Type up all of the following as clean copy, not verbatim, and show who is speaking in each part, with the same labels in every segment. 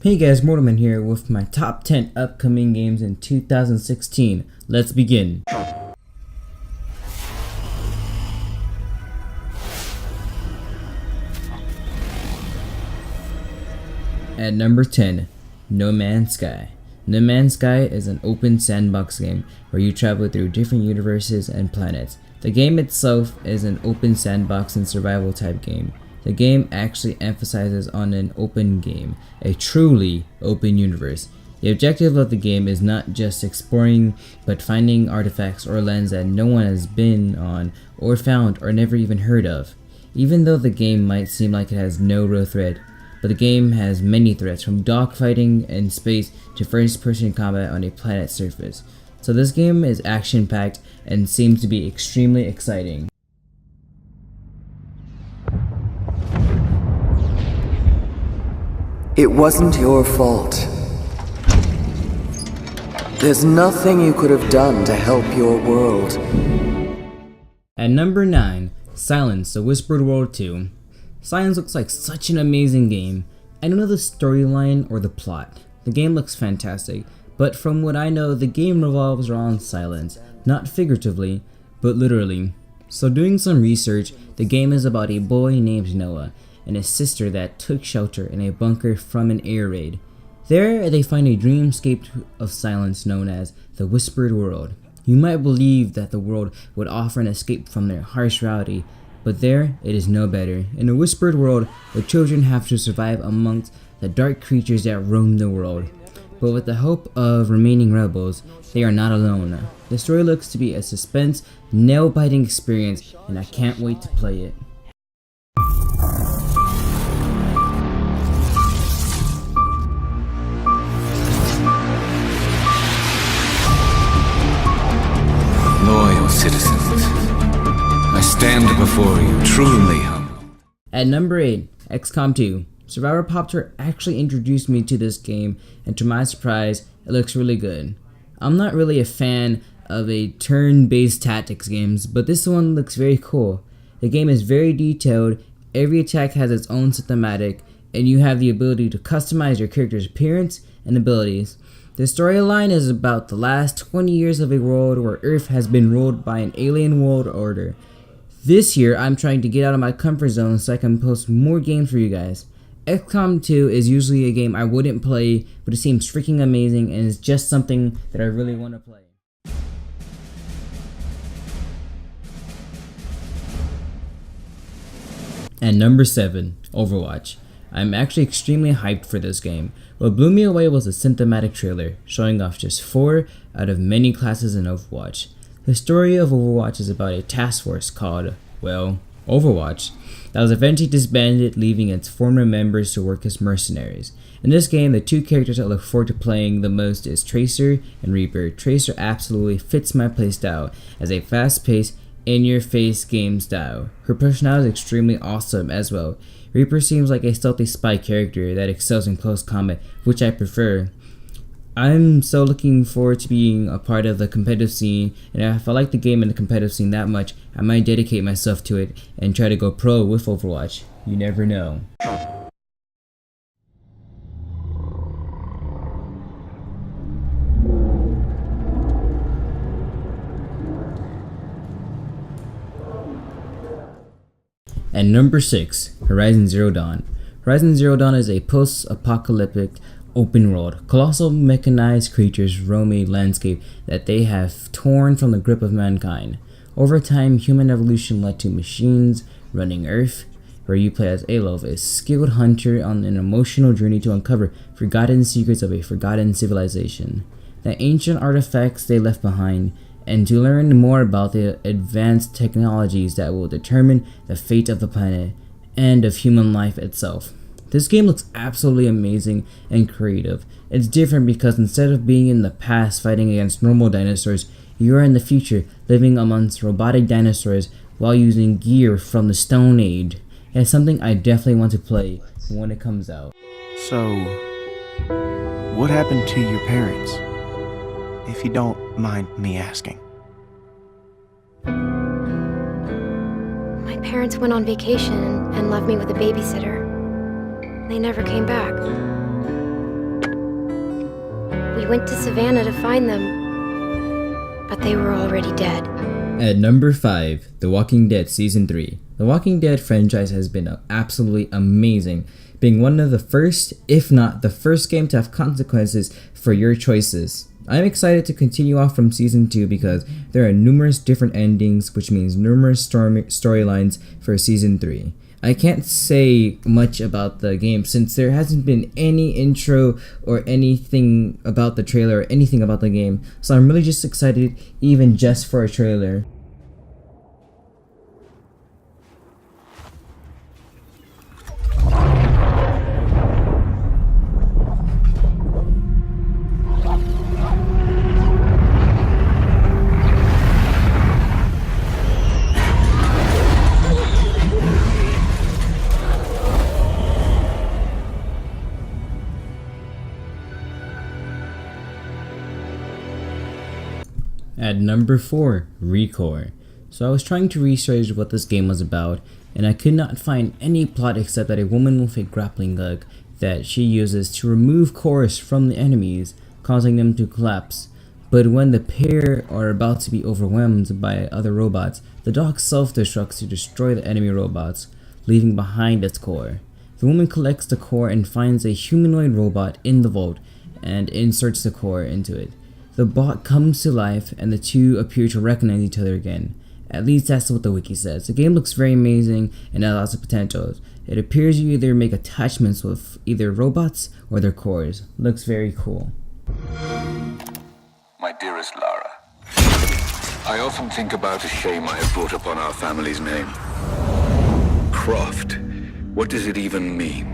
Speaker 1: Hey guys, Mortalmen here with my top 10 upcoming games in 2016. Let's begin. At number 10, No Man's Sky. No Man's Sky is an open sandbox game where you travel through different universes and planets. The game itself is an open sandbox and survival type game. The game actually emphasizes on an open game, a truly open universe. The objective of the game is not just exploring, but finding artifacts or lands that no one has been on, or found, or never even heard of. Even though the game might seem like it has no real threat, but the game has many threats, from dogfighting in space to first-person combat on a planet's surface. So this game is action-packed and seems to be extremely exciting.
Speaker 2: It wasn't your fault. There's nothing you could have done to help your world.
Speaker 1: At number 9, Silence, The Whispered World 2. Silence looks like such an amazing game. I don't know the storyline or the plot. The game looks fantastic, but from what I know, the game revolves around silence, not figuratively, but literally. So doing some research, the game is about a boy named Noah and his sister that took shelter in a bunker from an air raid. There, they find a dreamscape of silence known as the Whispered World. You might believe that the world would offer an escape from their harsh reality, but there, it is no better. In the Whispered World, the children have to survive amongst the dark creatures that roam the world. But with the help of remaining rebels, they are not alone. The story looks to be a suspense, nail-biting experience, and I can't wait to play it.
Speaker 3: Loyal citizens, I stand before you truly humble.
Speaker 1: At number 8, Xcom 2. Survivorpopter actually introduced me to this game, and to my surprise, it looks really good. I'm not really a fan of a turn-based tactics games, but this one looks very cool. The game is very detailed, every attack has its own systematic, and you have the ability to customize your character's appearance and abilities. The storyline is about the last 20 years of a world where Earth has been ruled by an alien world order. This year, I'm trying to get out of my comfort zone so I can post more games for you guys. Xcom 2 is usually a game I wouldn't play, but it seems freaking amazing and is just something that I really want to play. And number 7, Overwatch. I'm actually extremely hyped for this game. What blew me away was the cinematic trailer, showing off just 4 out of many classes in Overwatch. The story of Overwatch is about a task force called, well, Overwatch, that was eventually disbanded, leaving its former members to work as mercenaries. In this game, the 2 characters I look forward to playing the most is Tracer and Reaper. Tracer absolutely fits my playstyle as a fast-paced, in-your-face game style. Her personality is extremely awesome as well. Reaper seems like a stealthy spy character that excels in close combat, which I prefer. I'm so looking forward to being a part of the competitive scene, and if I like the game and the competitive scene that much, I might dedicate myself to it and try to go pro with Overwatch. You never know. And number 6, Horizon Zero Dawn. Horizon Zero Dawn is a post-apocalyptic open world. Colossal mechanized creatures roam a landscape that they have torn from the grip of mankind. Over time, human evolution led to machines running Earth, where you play as Alof, a skilled hunter on an emotional journey to uncover forgotten secrets of a forgotten civilization, the ancient artifacts they left behind, and to learn more about the advanced technologies that will determine the fate of the planet and of human life itself. This game looks absolutely amazing and creative. It's different because instead of being in the past fighting against normal dinosaurs, you are in the future living amongst robotic dinosaurs while using gear from the Stone Age. It's something I definitely want to play when it comes out.
Speaker 4: So, what happened to your parents? If you don't mind me asking.
Speaker 5: My parents went on vacation and left me with a babysitter. They never came back. We went to Savannah to find them, but they were already dead.
Speaker 1: At number 5, The Walking Dead Season 3. The Walking Dead franchise has been absolutely amazing, being one of the first, if not the first game to have consequences for your choices. I'm excited to continue off from Season 2 because there are numerous different endings, which means numerous storylines for Season 3. I can't say much about the game since there hasn't been any intro or anything about the trailer or anything about the game, so I'm really just excited even just for a trailer. At number 4, Recore. So I was trying to research what this game was about, and I could not find any plot except that a woman with a grappling hook that she uses to remove cores from the enemies, causing them to collapse. But when the pair are about to be overwhelmed by other robots, the dog self-destructs to destroy the enemy robots, leaving behind its core. The woman collects the core and finds a humanoid robot in the vault and inserts the core into it. The bot comes to life and the two appear to recognize each other again. At least that's what the wiki says. The game looks very amazing and has lots of potential. It appears you either make attachments with either robots or their cores. Looks very cool.
Speaker 3: My dearest Lara, I often think about the shame I have brought upon our family's name. Croft, what does it even mean?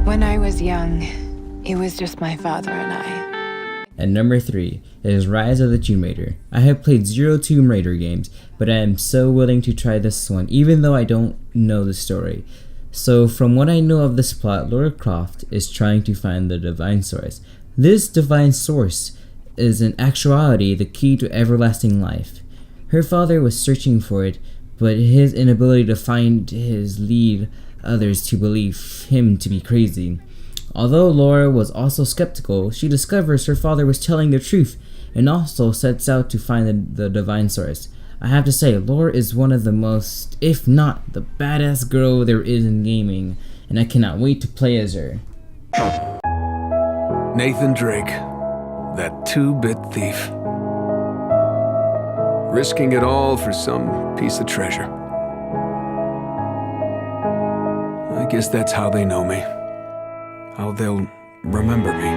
Speaker 6: When I was young, it was just my father and I.
Speaker 1: At number 3 is Rise of the Tomb Raider. I have played 0 Tomb Raider games, but I am so willing to try this one even though I don't know the story. So from what I know of this plot, Lara Croft is trying to find the divine source. This divine source is in actuality the key to everlasting life. Her father was searching for it, but his inability to find his lead others to believe him to be crazy. Although Laura was also skeptical, she discovers her father was telling the truth and also sets out to find the divine source. I have to say, Laura is one of the most, if not the badass girl there is in gaming, and I cannot wait to play as her.
Speaker 7: Nathan Drake, that 2-bit thief. Risking it all for some piece of treasure. I guess that's how they know me. How they'll remember me.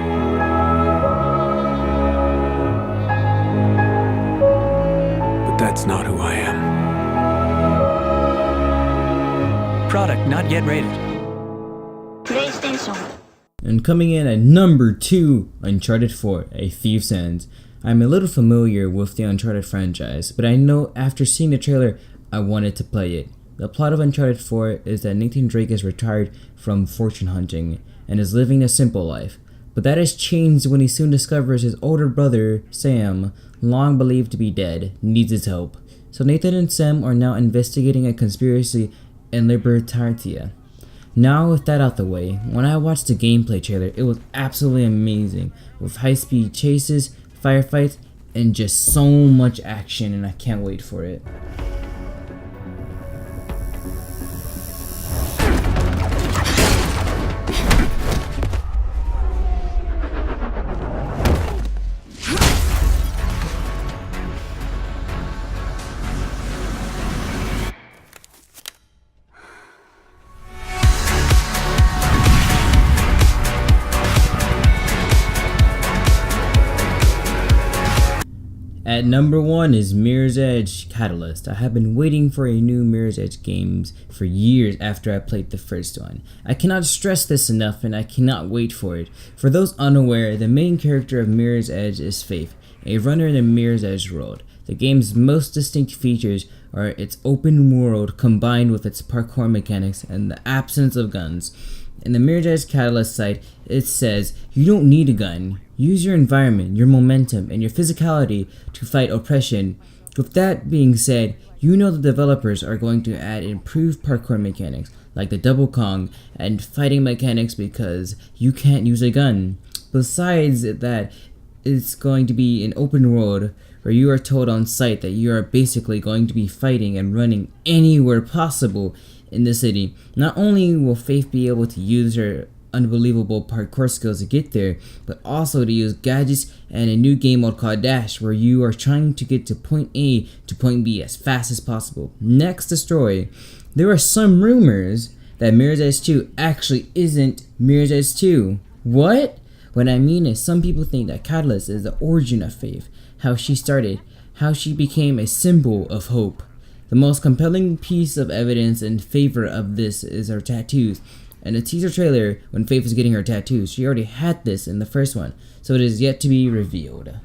Speaker 7: But that's not who I am.
Speaker 8: Product not yet rated.
Speaker 5: PlayStation.
Speaker 1: And coming in at number 2, Uncharted 4, A Thief's End. I'm a little familiar with the Uncharted franchise, but I know after seeing the trailer, I wanted to play it. The plot of Uncharted 4 is that Nathan Drake is retired from fortune hunting and is living a simple life, but that is changed when he soon discovers his older brother, Sam, long believed to be dead, needs his help. So Nathan and Sam are now investigating a conspiracy in Libertatia. Now with that out the way, when I watched the gameplay trailer, it was absolutely amazing, with high-speed chases, firefights, and just so much action, and I can't wait for it. At number 1 is Mirror's Edge Catalyst. I have been waiting for a new Mirror's Edge games for years after I played the first one. I cannot stress this enough and I cannot wait for it. For those unaware, the main character of Mirror's Edge is Faith, a runner in the Mirror's Edge world. The game's most distinct features are its open world combined with its parkour mechanics and the absence of guns. In the Mirror's Edge Catalyst site, it says, you don't need a gun. Use your environment, your momentum, and your physicality to fight oppression With that being said, you know the developers are going to add improved parkour mechanics like the double Kong and fighting mechanics because you can't use a gun. Besides that, it's going to be an open world where you are told on sight that you are basically going to be fighting and running anywhere possible in the city. Not only will Faith be able to use her unbelievable parkour skills to get there, but also to use gadgets and a new game mode called Dash, where you are trying to get to point A to point B as fast as possible. Next to story, there are some rumors that Mirror's Edge 2 actually isn't Mirror's Edge 2. What? What I mean is, some people think that Catalyst is the origin of Faith, how she started, how she became a symbol of hope. The most compelling piece of evidence in favor of this is her tattoos. In the teaser trailer, when Faith was getting her tattoos, she already had this in the first one, so it is yet to be revealed.